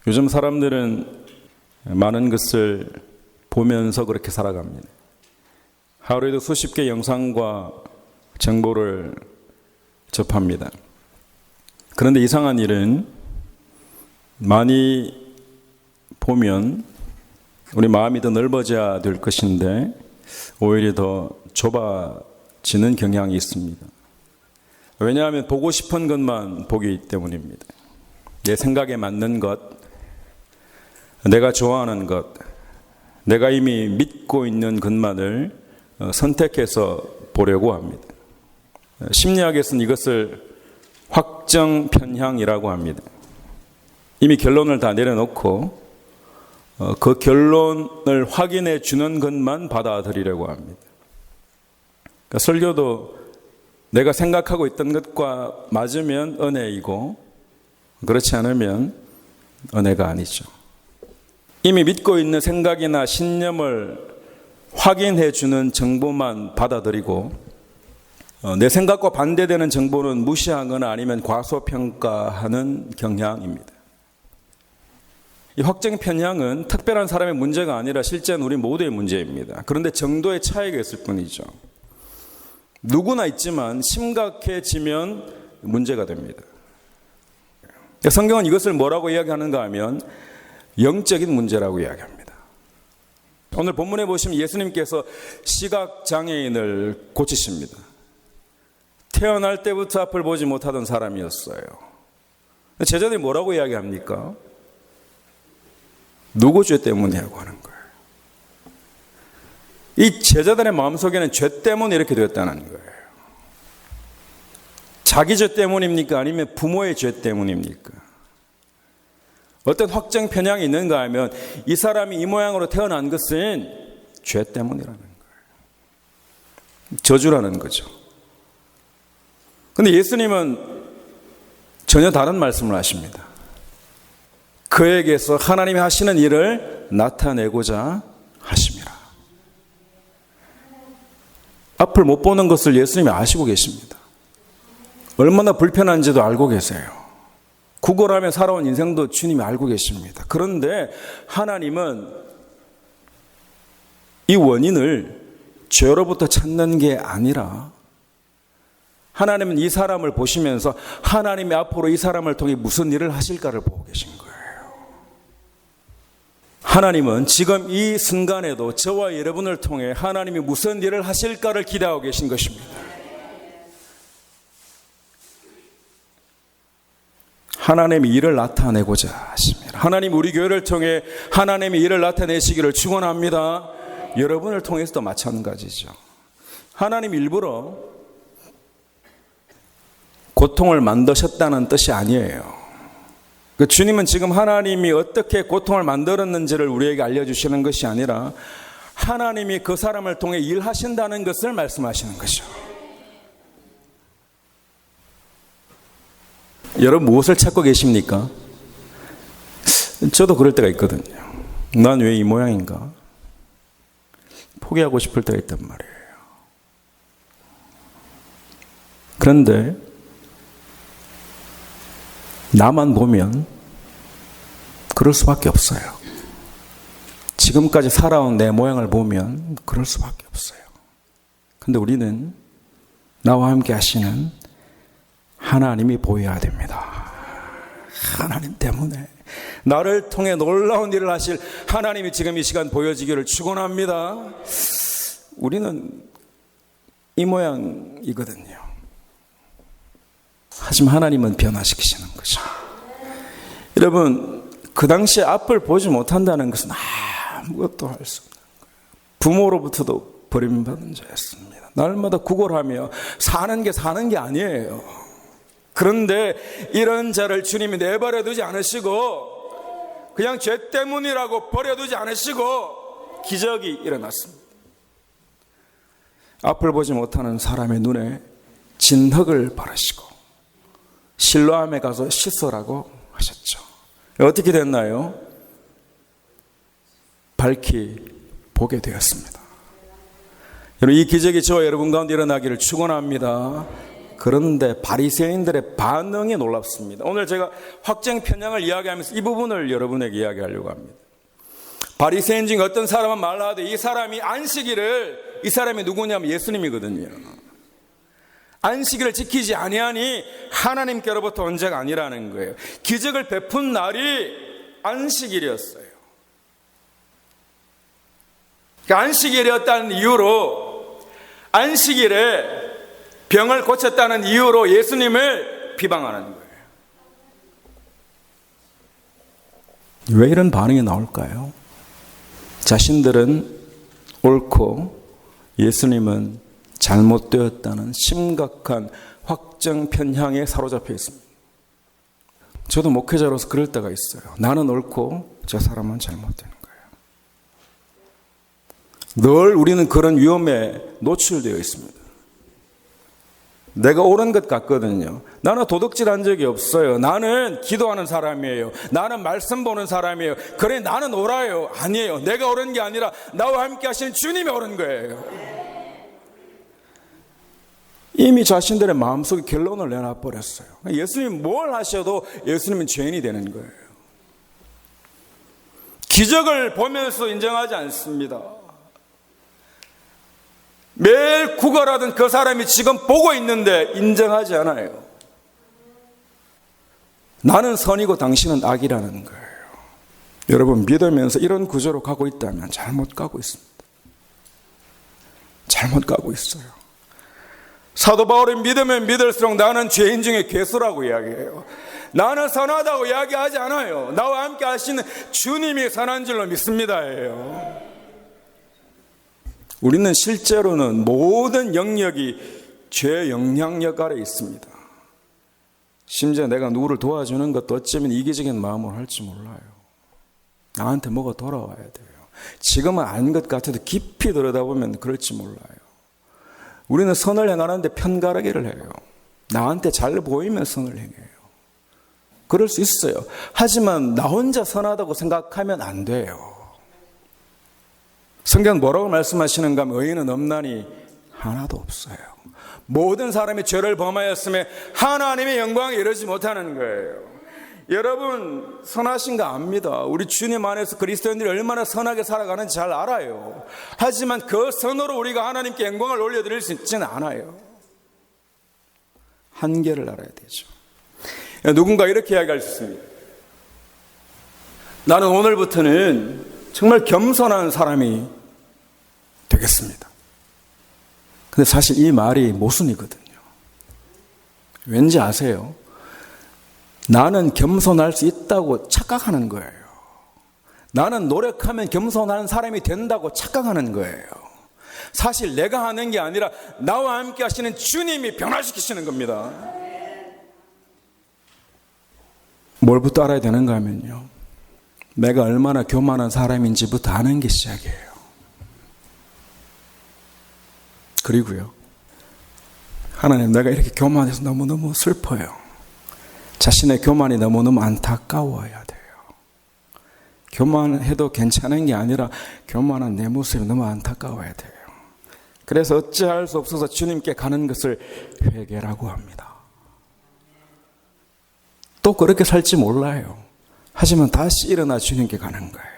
요즘 사람들은 많은 것을 보면서 그렇게 살아갑니다. 하루에도 수십 개의 영상과 정보를 접합니다. 그런데 이상한 일은 많이 보면 우리 마음이 더 넓어져야 될 것인데 오히려 더 좁아지는 경향이 있습니다. 왜냐하면 보고 싶은 것만 보기 때문입니다. 내 생각에 맞는 것, 내가 좋아하는 것, 내가 이미 믿고 있는 것만을 선택해서 보려고 합니다. 심리학에서는 이것을 확정 편향이라고 합니다. 이미 결론을 다 내려놓고 그 결론을 확인해 주는 것만 받아들이려고 합니다. 그러니까 설교도 내가 생각하고 있던 것과 맞으면 은혜이고 그렇지 않으면 은혜가 아니죠. 이미 믿고 있는 생각이나 신념을 확인해 주는 정보만 받아들이고 내 생각과 반대되는 정보는 무시하거나 아니면 과소평가하는 경향입니다. 이 확정 편향은 특별한 사람의 문제가 아니라 실제는 우리 모두의 문제입니다. 그런데 정도의 차이가 있을 뿐이죠. 누구나 있지만 심각해지면 문제가 됩니다. 성경은 이것을 뭐라고 이야기하는가 하면 영적인 문제라고 이야기합니다. 오늘 본문에 보시면 예수님께서 시각장애인을 고치십니다. 태어날 때부터 앞을 보지 못하던 사람이었어요. 제자들이 뭐라고 이야기합니까? 누구 죄 때문이라고 하는 거예요. 이 제자들의 마음속에는 죄 때문에 이렇게 되었다는 거예요. 자기 죄 때문입니까? 아니면 부모의 죄 때문입니까? 어떤 확정 편향이 있는가 하면 이 사람이 이 모양으로 태어난 것은 죄 때문이라는 거예요. 저주라는 거죠. 그런데 예수님은 전혀 다른 말씀을 하십니다. 그에게서 하나님이 하시는 일을 나타내고자 하심이라. 앞을 못 보는 것을 예수님이 아시고 계십니다. 얼마나 불편한지도 알고 계세요. 구걸하며 살아온 인생도 주님이 알고 계십니다. 그런데 하나님은 이 원인을 죄로부터 찾는 게 아니라 하나님은 이 사람을 보시면서 하나님이 앞으로 이 사람을 통해 무슨 일을 하실까를 보고 계신 거예요. 하나님은 지금 이 순간에도 저와 여러분을 통해 하나님이 무슨 일을 하실까를 기대하고 계신 것입니다. 하나님이 일을 나타내고자 하십니다. 하나님 우리 교회를 통해 하나님이 일을 나타내시기를 축원합니다. 여러분을 통해서도 마찬가지죠. 하나님 일부러 고통을 만드셨다는 뜻이 아니에요. 주님은 지금 하나님이 어떻게 고통을 만들었는지를 우리에게 알려주시는 것이 아니라 하나님이 그 사람을 통해 일하신다는 것을 말씀하시는 것이죠. 여러분 무엇을 찾고 계십니까? 저도 그럴 때가 있거든요. 난 왜 이 모양인가? 포기하고 싶을 때가 있단 말이에요. 그런데 나만 보면 그럴 수밖에 없어요. 지금까지 살아온 내 모양을 보면 그럴 수밖에 없어요. 그런데 우리는 나와 함께 하시는 하나님이 보여야 됩니다. 하나님 때문에 나를 통해 놀라운 일을 하실 하나님이 지금 이 시간 보여지기를 축원합니다. 우리는 이 모양이거든요. 하지만 하나님은 변화시키시는 거죠. 여러분 그 당시에 앞을 보지 못한다는 것은 아무것도 할 수 없는 거예요. 부모로부터도 버림받은 자였습니다. 날마다 구걸하며 사는 게 아니에요. 그런데 이런 자를 주님이 내버려 두지 않으시고 그냥 죄 때문이라고 버려두지 않으시고 기적이 일어났습니다. 앞을 보지 못하는 사람의 눈에 진흙을 바르시고 실로암에 가서 씻으라고 하셨죠. 어떻게 됐나요? 밝히 보게 되었습니다. 여러분 이 기적이 저와 여러분 가운데 일어나기를 축원합니다. 그런데 바리새인들의 반응이 놀랍습니다. 오늘 제가 확증 편향을 이야기하면서 이 부분을 여러분에게 이야기하려고 합니다. 바리새인 중에 어떤 사람은 말하되 이 사람이 안식일을, 이 사람이 누구냐면 예수님이거든요. 안식일을 지키지 아니하니 하나님께로부터 온 자가 아니라는 거예요. 기적을 베푼 날이 안식일이었어요. 그러니까 안식일이었다는 이유로, 안식일에 병을 고쳤다는 이유로 예수님을 비방하는 거예요. 왜 이런 반응이 나올까요? 자신들은 옳고 예수님은 잘못되었다는 심각한 확정 편향에 사로잡혀 있습니다. 저도 목회자로서 그럴 때가 있어요. 나는 옳고 저 사람은 잘못되는 거예요. 늘 우리는 그런 위험에 노출되어 있습니다. 내가 옳은 것 같거든요. 나는 도둑질한 적이 없어요. 나는 기도하는 사람이에요. 나는 말씀 보는 사람이에요. 그래, 나는 옳아요. 아니에요. 내가 옳은 게 아니라 나와 함께 하시는 주님이 옳은 거예요. 이미 자신들의 마음속에 결론을 내놔버렸어요. 예수님이 뭘 하셔도 예수님은 죄인이 되는 거예요. 기적을 보면서 인정하지 않습니다. 매일 구걸하던 그 사람이 지금 보고 있는데 인정하지 않아요. 나는 선이고 당신은 악이라는 거예요. 여러분, 믿으면서 이런 구조로 가고 있다면 잘못 가고 있습니다. 잘못 가고 있어요. 사도 바울이 믿으면 믿을수록 나는 죄인 중에 괴수라고 이야기해요. 나는 선하다고 이야기하지 않아요. 나와 함께 하시는 주님이 선한 줄로 믿습니다예요. 우리는 실제로는 모든 영역이 죄의 영향력 아래 있습니다. 심지어 내가 누구를 도와주는 것도 어쩌면 이기적인 마음으로 할지 몰라요. 나한테 뭐가 돌아와야 돼요. 지금은 아닌 것 같아도 깊이 들여다보면 그럴지 몰라요. 우리는 선을 행하는데 편가르기를 해요. 나한테 잘 보이면 선을 행해요. 그럴 수 있어요. 하지만 나 혼자 선하다고 생각하면 안 돼요. 성경 뭐라고 말씀하시는가 하면 의인은 없나니 하나도 없어요. 모든 사람이 죄를 범하였음에 하나님의 영광에 이르지 못하는 거예요. 여러분, 선하신 거 압니다. 우리 주님 안에서 그리스도인들이 얼마나 선하게 살아가는지 잘 알아요. 하지만 그 선으로 우리가 하나님께 영광을 올려드릴 수 있지는 않아요. 한계를 알아야 되죠. 누군가 이렇게 이야기할 수 있습니다. 나는 오늘부터는 정말 겸손한 사람이 되겠습니다. 근데 사실 이 말이 모순이거든요. 왠지 아세요? 나는 겸손할 수 있다고 착각하는 거예요. 나는 노력하면 겸손한 사람이 된다고 착각하는 거예요. 사실 내가 하는 게 아니라 나와 함께 하시는 주님이 변화시키시는 겁니다. 뭘부터 알아야 되는가 하면요, 내가 얼마나 교만한 사람인지부터 아는 게 시작이에요. 그리고요, 하나님, 내가 이렇게 교만해서 너무너무 슬퍼요. 자신의 교만이 너무너무 안타까워야 돼요. 교만해도 괜찮은 게 아니라 교만한 내 모습이 너무 안타까워야 돼요. 그래서 어찌할 수 없어서 주님께 가는 것을 회개라고 합니다. 또 그렇게 살지 몰라요. 하지만 다시 일어나 주님께 가는 거예요.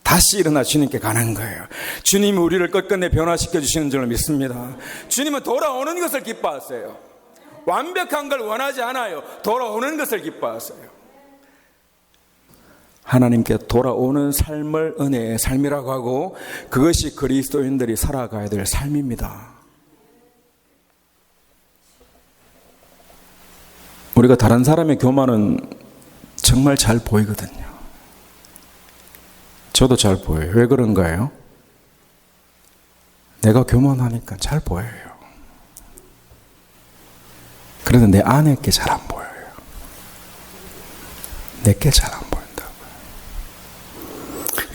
다시 일어나 주님께 가는 거예요. 주님이 우리를 끝끝내 변화시켜 주시는 줄 믿습니다. 주님은 돌아오는 것을 기뻐하세요. 완벽한 걸 원하지 않아요. 돌아오는 것을 기뻐하세요. 하나님께 돌아오는 삶을 은혜의 삶이라고 하고, 그것이 그리스도인들이 살아가야 될 삶입니다. 우리가 다른 사람의 교만은 정말 잘 보이거든요. 저도 잘 보여요. 왜 그런가요? 내가 교만하니까 잘 보여요. 그래도 내 안에 게 잘 안 보여요. 내 게 잘 안 보인다고요.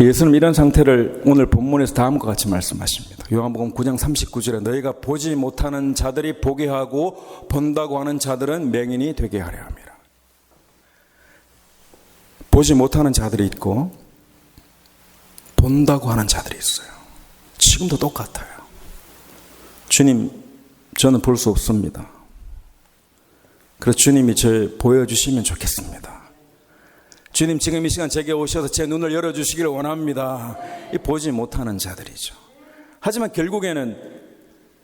예수님 이런 상태를 오늘 본문에서 다음과 같이 말씀하십니다. 요한복음 9장 39절에 너희가 보지 못하는 자들이 보게 하고 본다고 하는 자들은 맹인이 되게 하려 함이라. 보지 못하는 자들이 있고 본다고 하는 자들이 있어요. 지금도 똑같아요. 주님, 저는 볼 수 없습니다. 그래서 주님이 저 보여주시면 좋겠습니다. 주님 지금 이 시간 제게 오셔서 제 눈을 열어주시기를 원합니다. 이 보지 못하는 자들이죠. 하지만 결국에는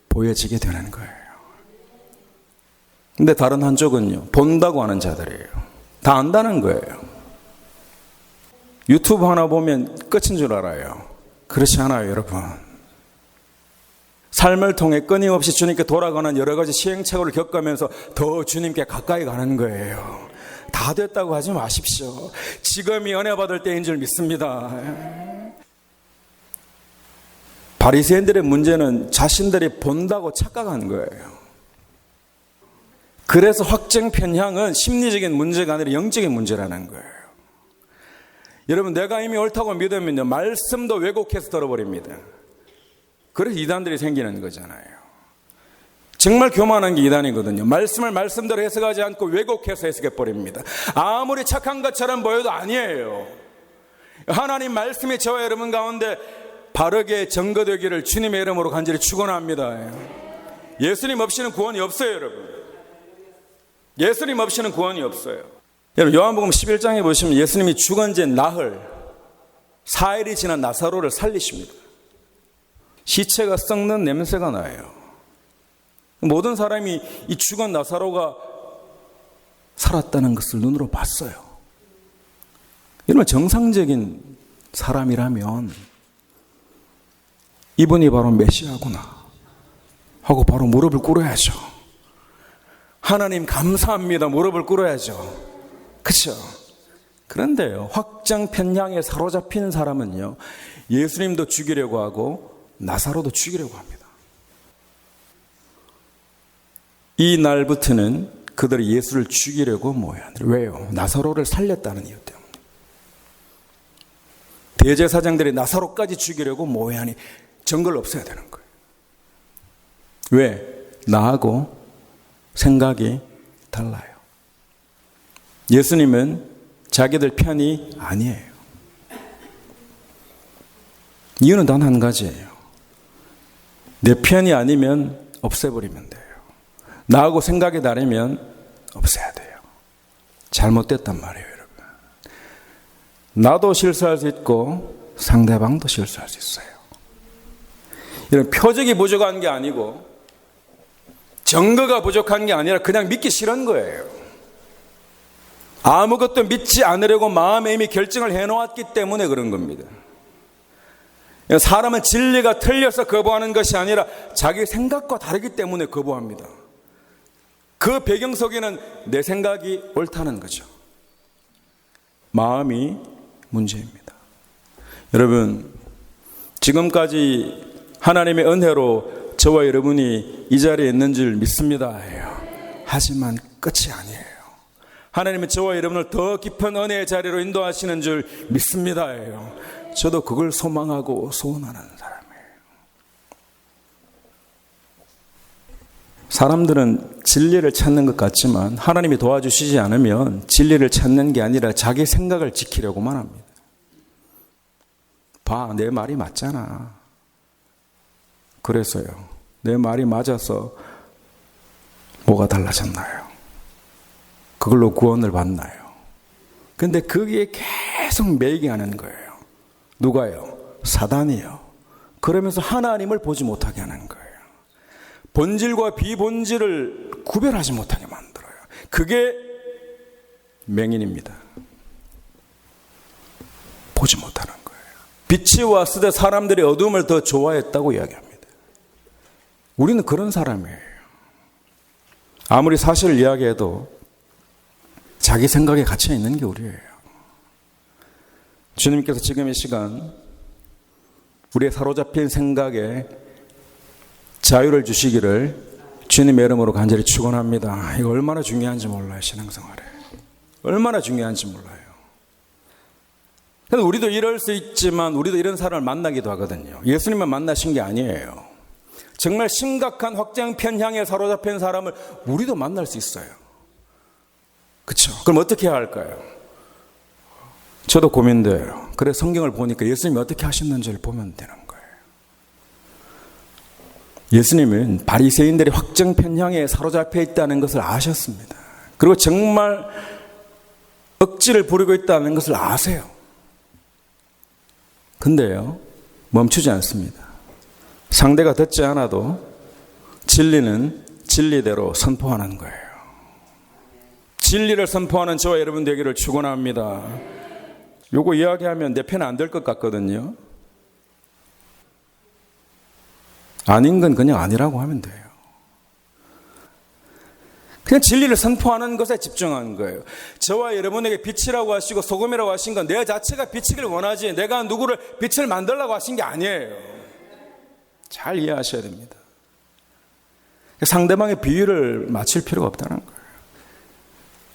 보여지게 되는 거예요. 근데 다른 한쪽은요, 본다고 하는 자들이에요. 다 안다는 거예요. 유튜브 하나 보면 끝인 줄 알아요. 그렇지 않아요, 여러분. 삶을 통해 끊임없이 주님께 돌아가는 여러 가지 시행착오를 겪으면서 더 주님께 가까이 가는 거예요. 다 됐다고 하지 마십시오. 지금이 은혜 받을 때인 줄 믿습니다. 바리새인들의 문제는 자신들이 본다고 착각한 거예요. 그래서 확증 편향은 심리적인 문제가 아니라 영적인 문제라는 거예요. 여러분, 내가 이미 옳다고 믿으면요, 말씀도 왜곡해서 들어버립니다. 그래서 이단들이 생기는 거잖아요. 정말 교만한 게 이단이거든요. 말씀을 말씀대로 해석하지 않고 왜곡해서 해석해버립니다. 아무리 착한 것처럼 보여도 아니에요. 하나님 말씀이 저와 여러분 가운데 바르게 증거되기를 주님의 이름으로 간절히 축원합니다. 예수님 없이는 구원이 없어요, 여러분. 예수님 없이는 구원이 없어요. 여러분, 요한복음 11장에 보시면 예수님이 죽은 지 나흘, 4일이 지난 나사로를 살리십니다. 시체가 썩는 냄새가 나요. 모든 사람이 이 죽은 나사로가 살았다는 것을 눈으로 봤어요. 이런 정상적인 사람이라면 이분이 바로 메시아구나 하고 바로 무릎을 꿇어야죠. 하나님 감사합니다. 무릎을 꿇어야죠. 그렇죠? 그런데요, 확장 편향에 사로잡히는 사람은요, 예수님도 죽이려고 하고 나사로도 죽이려고 합니다. 이 날부터는 그들이 예수를 죽이려고 모여요. 왜요? 나사로를 살렸다는 이유 때문에. 대제사장들이 나사로까지 죽이려고 모여하니 정글 없어야 되는 거예요. 왜? 나하고 생각이 달라요. 예수님은 자기들 편이 아니에요. 이유는 단 한 가지예요. 내 편이 아니면 없애버리면 돼요. 나하고 생각이 다르면 없애야 돼요. 잘못됐단 말이에요, 여러분. 나도 실수할 수 있고 상대방도 실수할 수 있어요. 이런 표적이 부족한 게 아니고 증거가 부족한 게 아니라 그냥 믿기 싫은 거예요. 아무것도 믿지 않으려고 마음에 이미 결정을 해놓았기 때문에 그런 겁니다. 사람은 진리가 틀려서 거부하는 것이 아니라 자기 생각과 다르기 때문에 거부합니다. 그 배경 속에는 내 생각이 옳다는 거죠. 마음이 문제입니다. 여러분, 지금까지 하나님의 은혜로 저와 여러분이 이 자리에 있는 줄 믿습니다. 하지만 끝이 아니에요. 하나님은 저와 여러분을 더 깊은 은혜의 자리로 인도하시는 줄 믿습니다. 저도 그걸 소망하고 소원하는 사람이에요. 사람들은 진리를 찾는 것 같지만 하나님이 도와주시지 않으면 진리를 찾는 게 아니라 자기 생각을 지키려고만 합니다. 봐, 내 말이 맞잖아. 그래서요, 내 말이 맞아서 뭐가 달라졌나요? 그걸로 구원을 받나요? 근데 거기에 계속 매이게하는 거예요. 누가요? 사단이요. 그러면서 하나님을 보지 못하게 하는 거예요. 본질과 비본질을 구별하지 못하게 만들어요. 그게 맹인입니다. 보지 못하는 거예요. 빛이 왔을 때 사람들이 어둠을 더 좋아했다고 이야기합니다. 우리는 그런 사람이에요. 아무리 사실을 이야기해도 자기 생각에 갇혀 있는 게 우리예요. 주님께서 지금 이 시간 우리의 사로잡힌 생각에 자유를 주시기를 주님의 이름으로 간절히 축원합니다. 이거 얼마나 중요한지 몰라요. 신앙생활에 얼마나 중요한지 몰라요. 근데 우리도 이럴 수 있지만 우리도 이런 사람을 만나기도 하거든요. 예수님만 만나신 게 아니에요. 정말 심각한 확장 편향에 사로잡힌 사람을 우리도 만날 수 있어요. 그렇죠? 그럼 어떻게 해야 할까요? 저도 고민돼요. 그래서 성경을 보니까 예수님이 어떻게 하셨는지를 보면 되는 거예요. 예수님은 바리새인들이 확정 편향에 사로잡혀 있다는 것을 아셨습니다. 그리고 정말 억지를 부리고 있다는 것을 아세요. 근데요, 멈추지 않습니다. 상대가 듣지 않아도 진리는 진리대로 선포하는 거예요. 진리를 선포하는 저와 여러분 되기를 축원합니다. 요거 이야기하면 내 편 안 될 것 같거든요. 아닌 건 그냥 아니라고 하면 돼요. 그냥 진리를 선포하는 것에 집중하는 거예요. 저와 여러분에게 빛이라고 하시고 소금이라고 하신 건 내 자체가 빛이길 원하지 내가 누구를 빛을 만들라고 하신 게 아니에요. 잘 이해하셔야 됩니다. 상대방의 비유를 맞출 필요가 없다는 거예요.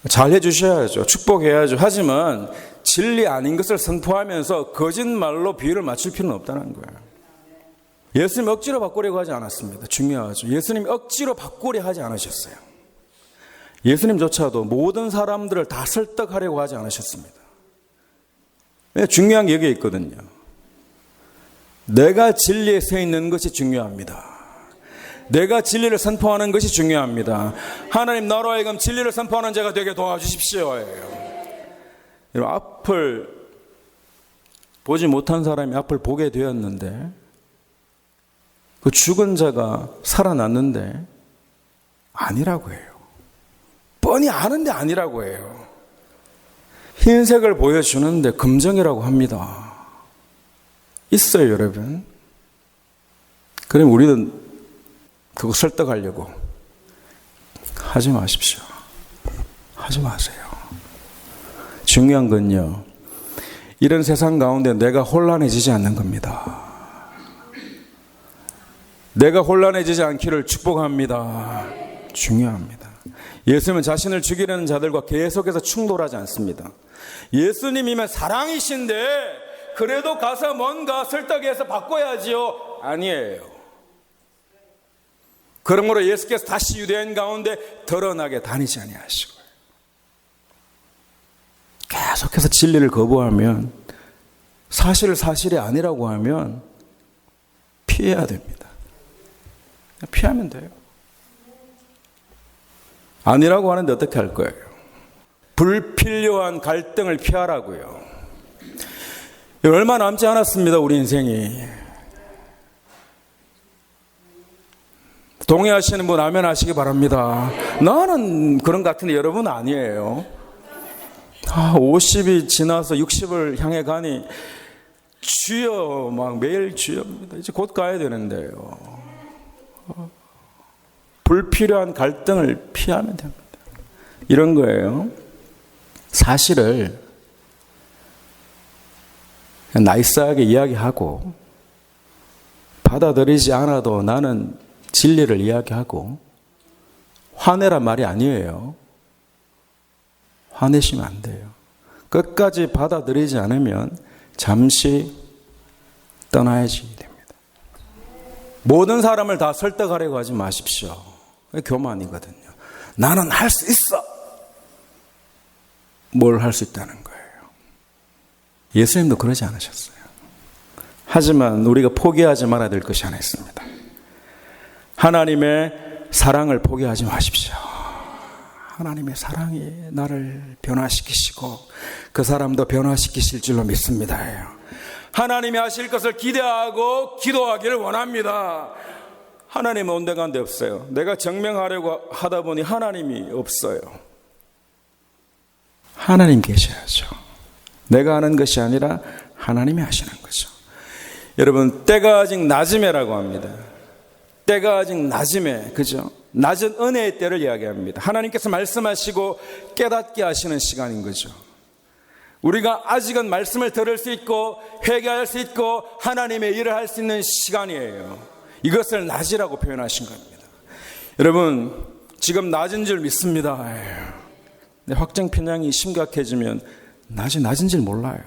잘 해주셔야죠. 축복해야죠. 하지만 진리 아닌 것을 선포하면서 거짓말로 비유를 맞출 필요는 없다는 거예요. 예수님 억지로 바꾸려고 하지 않았습니다. 중요하죠. 예수님이 억지로 바꾸려 하지 않으셨어요. 예수님조차도 모든 사람들을 다 설득하려고 하지 않으셨습니다. 중요한 게 여기에 있거든요. 내가 진리에 서 있는 것이 중요합니다. 내가 진리를 선포하는 것이 중요합니다. 하나님 나로 하여금 진리를 선포하는 자가 되게 도와주십시오. 여러분, 앞을 보지 못한 사람이 앞을 보게 되었는데 그 죽은 자가 살아났는데 아니라고 해요. 뻔히 아는데 아니라고 해요. 흰색을 보여주는데 금정이라고 합니다. 있어요, 여러분. 그럼 우리는 그거 설득하려고 하지 마십시오. 하지 마세요. 중요한 건요, 이런 세상 가운데 내가 혼란해지지 않는 겁니다. 내가 혼란해지지 않기를 축복합니다. 중요합니다. 예수님은 자신을 죽이려는 자들과 계속해서 충돌하지 않습니다. 예수님이면 사랑이신데 그래도 가서 뭔가 설득해서 바꿔야지요. 아니에요. 그러므로 예수께서 다시 유대인 가운데 드러나게 다니지 아니하시고요. 계속해서 진리를 거부하면, 사실을 사실이 아니라고 하면 피해야 됩니다. 피하면 돼요. 아니라고 하는데 어떻게 할 거예요? 불필요한 갈등을 피하라고요. 얼마 남지 않았습니다, 우리 인생이. 동의하시는 분 아멘 하시기 바랍니다. 나는 그런 것 같은데 여러분 아니에요. 50이 지나서 60을 향해 가니 주여 막 매일 주여입니다. 이제 곧 가야 되는데요. 불필요한 갈등을 피하면 됩니다. 이런 거예요. 사실을 나이스하게 이야기하고 받아들이지 않아도 나는 진리를 이야기하고, 화내란 말이 아니에요. 화내시면 안 돼요. 끝까지 받아들이지 않으면 잠시 떠나야지 됩니다. 모든 사람을 다 설득하려고 하지 마십시오. 교만이거든요. 나는 할 수 있어. 뭘 할 수 있다는 거예요. 예수님도 그러지 않으셨어요. 하지만 우리가 포기하지 말아야 될 것이 하나 있습니다. 하나님의 사랑을 포기하지 마십시오. 하나님의 사랑이 나를 변화시키시고 그 사람도 변화시키실 줄로 믿습니다. 하나님이 하실 것을 기대하고 기도하기를 원합니다. 하나님은 온데간데 없어요. 내가 증명하려고 하다 보니 하나님이 없어요. 하나님 계셔야죠. 내가 하는 것이 아니라 하나님이 하시는 거죠. 여러분, 때가 아직 낮음에라고 합니다. 때가 아직 낮음에, 그죠? 낮은 은혜의 때를 이야기합니다. 하나님께서 말씀하시고 깨닫게 하시는 시간인 거죠. 우리가 아직은 말씀을 들을 수 있고 회개할 수 있고 하나님의 일을 할 수 있는 시간이에요. 이것을 낮이라고 표현하신 겁니다. 여러분, 지금 낮은 줄 믿습니다. 확정 편향이 심각해지면 낮이 낮은 줄 몰라요.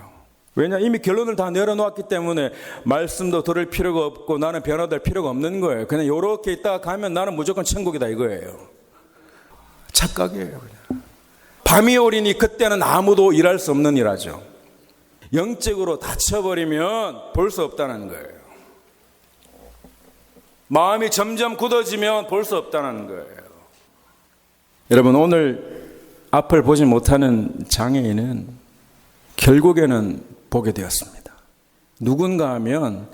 왜냐, 이미 결론을 다 내려놓았기 때문에 말씀도 들을 필요가 없고 나는 변화될 필요가 없는 거예요. 그냥 이렇게 있다가 가면 나는 무조건 천국이다 이거예요. 착각이에요. 그냥. 밤이 오리니 그때는 아무도 일할 수 없는 일하죠. 영적으로 닫혀버리면 볼 수 없다는 거예요. 마음이 점점 굳어지면 볼 수 없다는 거예요. 여러분, 오늘 앞을 보지 못하는 장애인은 결국에는 보게 되었습니다. 누군가 하면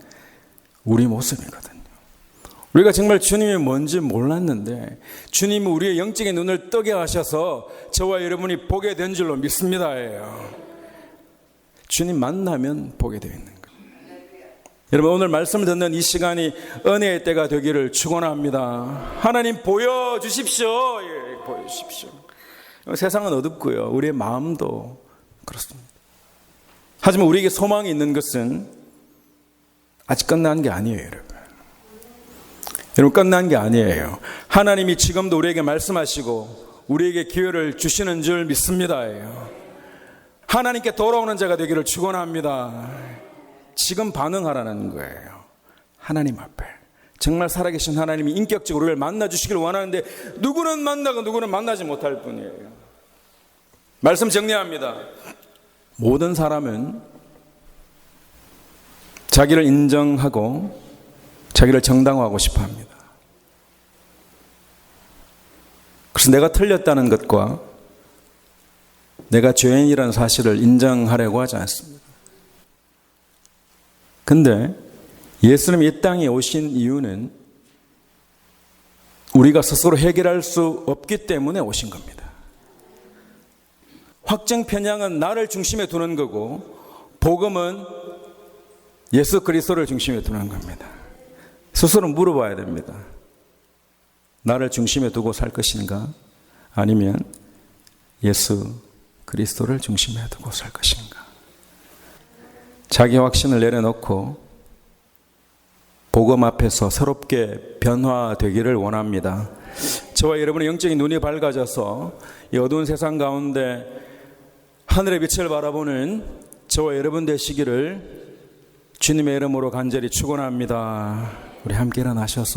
우리 모습이거든요. 우리가 정말 주님이 뭔지 몰랐는데 주님이 우리의 영적인 눈을 뜨게 하셔서 저와 여러분이 보게 된 줄로 믿습니다. 주님 만나면 보게 되어 있는 거예요. 여러분, 오늘 말씀을 듣는 이 시간이 은혜의 때가 되기를 축원합니다. 하나님 보여주십시오. 보여주십시오. 세상은 어둡고요. 우리의 마음도 그렇습니다. 하지만 우리에게 소망이 있는 것은 아직 끝난 게 아니에요, 여러분. 여러분, 끝난 게 아니에요. 하나님이 지금도 우리에게 말씀하시고 우리에게 기회를 주시는 줄 믿습니다. 하나님께 돌아오는 자가 되기를 축원합니다. 지금 반응하라는 거예요. 하나님 앞에 정말 살아계신 하나님이 인격적으로 우리를 만나주시길 원하는데 누구는 만나고 누구는 만나지 못할 뿐이에요. 말씀 정리합니다. 모든 사람은 자기를 인정하고 자기를 정당화하고 싶어 합니다. 그래서 내가 틀렸다는 것과 내가 죄인이라는 사실을 인정하려고 하지 않습니다. 근데 예수님이 이 땅에 오신 이유는 우리가 스스로 해결할 수 없기 때문에 오신 겁니다. 확정 편향은 나를 중심에 두는 거고 복음은 예수 그리스도를 중심에 두는 겁니다. 스스로 물어봐야 됩니다. 나를 중심에 두고 살 것인가? 아니면 예수 그리스도를 중심에 두고 살 것인가? 자기 확신을 내려놓고 복음 앞에서 새롭게 변화되기를 원합니다. 저와 여러분의 영적인 눈이 밝아져서 이 어두운 세상 가운데 하늘의 빛을 바라보는 저와 여러분 되시기를 주님의 이름으로 간절히 축원합니다. 우리 함께 일어나셔서